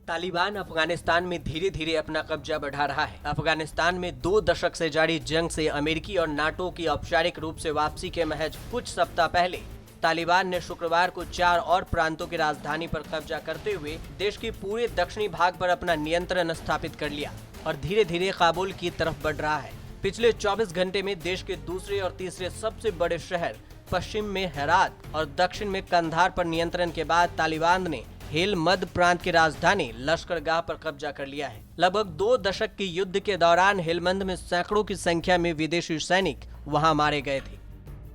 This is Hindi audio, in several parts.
तालिबान अफगानिस्तान में धीरे धीरे अपना कब्जा बढ़ा रहा है। अफगानिस्तान में 2 दशक से जारी जंग से अमेरिकी और नाटो की औपचारिक रूप से वापसी के महज कुछ सप्ताह पहले तालिबान ने शुक्रवार को 4 और प्रांतों की राजधानी पर कब्जा करते हुए देश के पूरे दक्षिणी भाग पर अपना नियंत्रण स्थापित कर लिया और धीरे धीरे काबुल की तरफ बढ़ रहा है। पिछले 24 घंटे में देश के दूसरे और तीसरे सबसे बड़े शहर पश्चिम में हेरात और दक्षिण में कंधार पर नियंत्रण के बाद तालिबान ने हेलमंद प्रांत की राजधानी लश्करगाह पर कब्जा कर लिया है। लगभग 2 दशक के युद्ध के दौरान हेलमंद में सैकड़ों की संख्या में विदेशी सैनिक वहां मारे गए थे।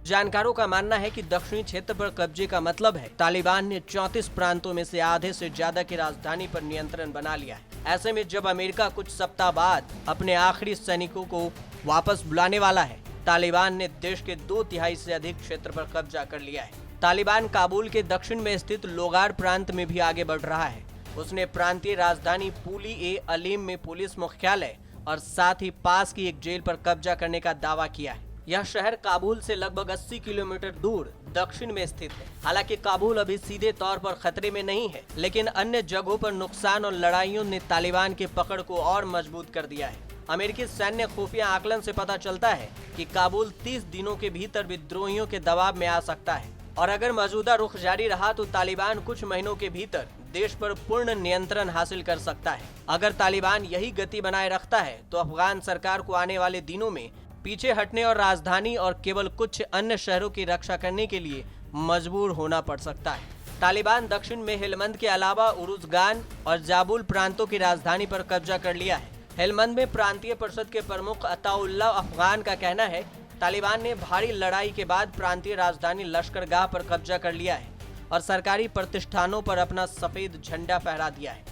जानकारों का मानना है कि दक्षिणी क्षेत्र पर कब्जे का मतलब है तालिबान ने 34 प्रांतों में से आधे से ज्यादा की राजधानी पर नियंत्रण बना लिया है। ऐसे में जब अमेरिका कुछ सप्ताह बाद अपने आखिरी सैनिकों को वापस बुलाने वाला है, तालिबान ने देश के 2/3 से अधिक क्षेत्र पर कब्जा कर लिया है। तालिबान काबुल के दक्षिण में स्थित लोगार प्रांत में भी आगे बढ़ रहा है। उसने प्रांतीय राजधानी पुली-ए-अलीम में पुलिस मुख्यालय और साथ ही पास की एक जेल पर कब्जा करने का दावा किया है। यह शहर काबुल से लगभग 80 किलोमीटर दूर दक्षिण में स्थित है। हालांकि काबुल अभी सीधे तौर पर खतरे में नहीं है, लेकिन अन्य जगहों पर नुकसान और लड़ाइयों ने तालिबान की पकड़ को और मजबूत कर दिया है। अमेरिकी सैन्य खुफिया आकलन से पता चलता है कि काबुल 30 दिनों के भीतर विद्रोहियों के दबाव में आ सकता है और अगर मौजूदा रुख जारी रहा तो तालिबान कुछ महीनों के भीतर देश पर पूर्ण नियंत्रण हासिल कर सकता है। अगर तालिबान यही गति बनाए रखता है तो अफगान सरकार को आने वाले दिनों में पीछे हटने और राजधानी और केवल कुछ अन्य शहरों की रक्षा करने के लिए मजबूर होना पड़ सकता है। तालिबान दक्षिण में हेलमंद के अलावा उरुज़गान और जाबुल प्रांतों की राजधानी पर कब्जा कर लिया है। हेलमंद में प्रांतीय परिषद के प्रमुख अताउल्लाह अफगान का कहना है तालिबान ने भारी लड़ाई के बाद प्रांतीय राजधानी लश्करगाह पर कब्जा कर लिया है और सरकारी प्रतिष्ठानों पर अपना सफेद झंडा फहरा दिया है।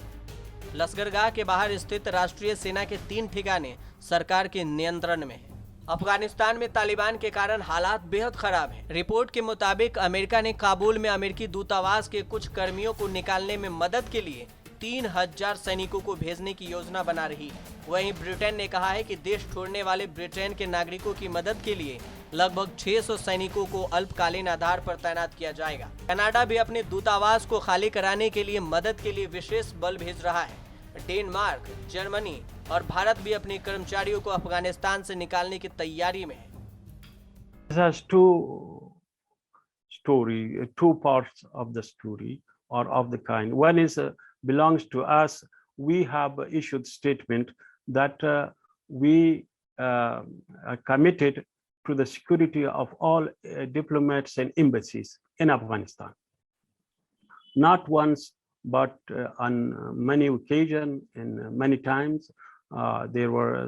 लश्करगाह के बाहर स्थित राष्ट्रीय सेना के 3 ठिकाने सरकार के नियंत्रण में है। अफगानिस्तान में तालिबान के कारण हालात बेहद खराब हैं। रिपोर्ट के मुताबिक अमेरिका ने काबुल में अमेरिकी दूतावास के कुछ कर्मियों को निकालने में मदद के लिए 3000 सैनिकों को भेजने की योजना बना रही है। वहीं ब्रिटेन ने कहा है कि देश छोड़ने वाले ब्रिटेन के नागरिकों की मदद के लिए लगभग 600 सैनिकों को अल्पकालीन आधार पर तैनात किया जाएगा। कनाडा भी अपने दूतावास को खाली कराने के लिए मदद के लिए विशेष बल भेज रहा है। डेनमार्क, जर्मनी और भारत भी अपने कर्मचारियों को अफगानिस्तान से निकालने की तैयारी में है। Two parts of the story or of the kind. One is belongs to us. We have issued statement that we are committed to the security of all diplomats and embassies in Afghanistan. Not once, but on many occasions and many times, there were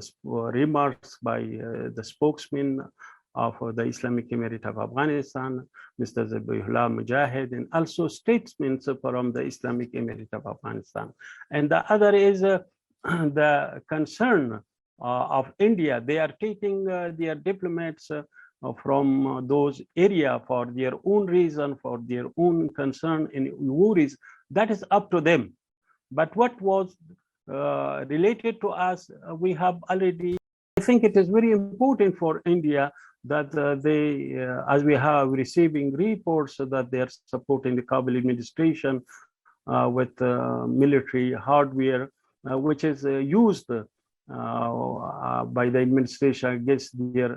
remarks by the spokesman of the Islamic Emirate of Afghanistan, Mr. Zabihullah Mujahid, and also statements from the Islamic Emirate of Afghanistan. And the other is the concern of India. They are taking their diplomats from those areas for their own reason, for their own concern and worries. That is up to them. But what was related to us, we have already. I think it is very important for India that they, as we have receiving reports that they are supporting the Kabul administration with military hardware, which is used by the administration against their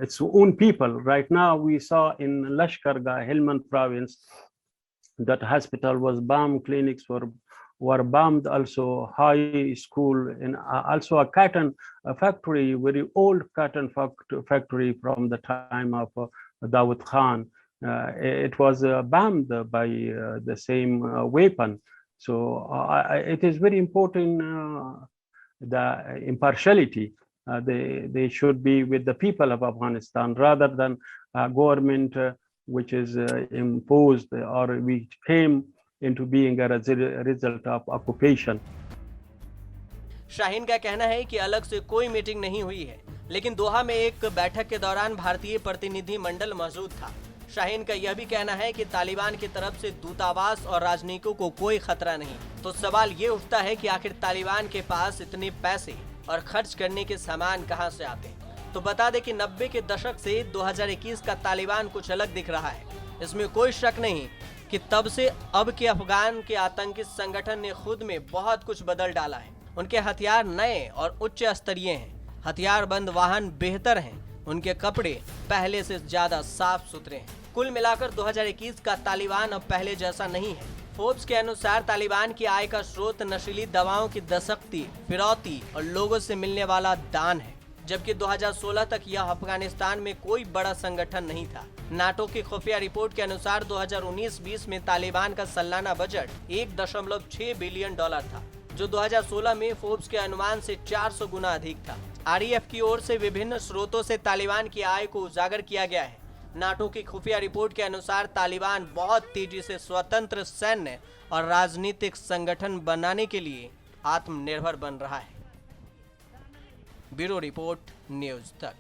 its own people. Right now, we saw in Lashkargah, Helmand province, that hospital was bombed, clinics were bombed, also high school, and also a cotton factory, very old cotton factory from the time of Dawood Khan. It was bombed by the same weapon. So it is very important the impartiality. They should be with the people of Afghanistan rather than a government which is imposed or which came into being a result of occupation. Shaheen का कहना है कि अलग से कोई मीटिंग नहीं हुई है, लेकिन दोहा में एक बैठक के दौरान भारतीय प्रतिनिधि मंडल मौजूद था। शाहीन का यह भी कहना है कि तालिबान की तरफ से दूतावास और राजनयिकों को कोई खतरा नहीं। तो सवाल ये उठता है कि आखिर तालिबान के पास इतने पैसे और खर्च करने के सामान कहां से आते हैं। तो बता दें कि 90 के दशक से 2021 का तालिबान कुछ अलग दिख रहा है। इसमें कोई शक नहीं कि तब से अब के अफगान के आतंकी संगठन ने खुद में बहुत कुछ बदल डाला है। उनके हथियार नए और उच्च स्तरीय हैं, हथियार बंद वाहन बेहतर हैं, उनके कपड़े पहले से ज्यादा साफ सुथरे हैं। कुल मिलाकर 2021 का तालिबान अब पहले जैसा नहीं है। फोर्ब्स के अनुसार तालिबान की आय का स्रोत नशीली दवाओं की दस्तकी, फिरौती और लोगों से मिलने वाला दान है, जबकि 2016 तक यह अफगानिस्तान में कोई बड़ा संगठन नहीं था। नाटो की खुफिया रिपोर्ट के अनुसार 2019-20 में तालिबान का सालाना बजट 1.6 बिलियन डॉलर था, जो 2016 में फोर्ब्स के अनुमान से 400 गुना अधिक था। आरईएफ की ओर से विभिन्न स्रोतों से तालिबान की आय को उजागर किया गया है। नाटो की खुफिया रिपोर्ट के अनुसार तालिबान बहुत तेजी से स्वतंत्र सैन्य और राजनीतिक संगठन बनाने के लिए आत्मनिर्भर बन रहा है। ब्यूरो रिपोर्ट, न्यूज़ तक।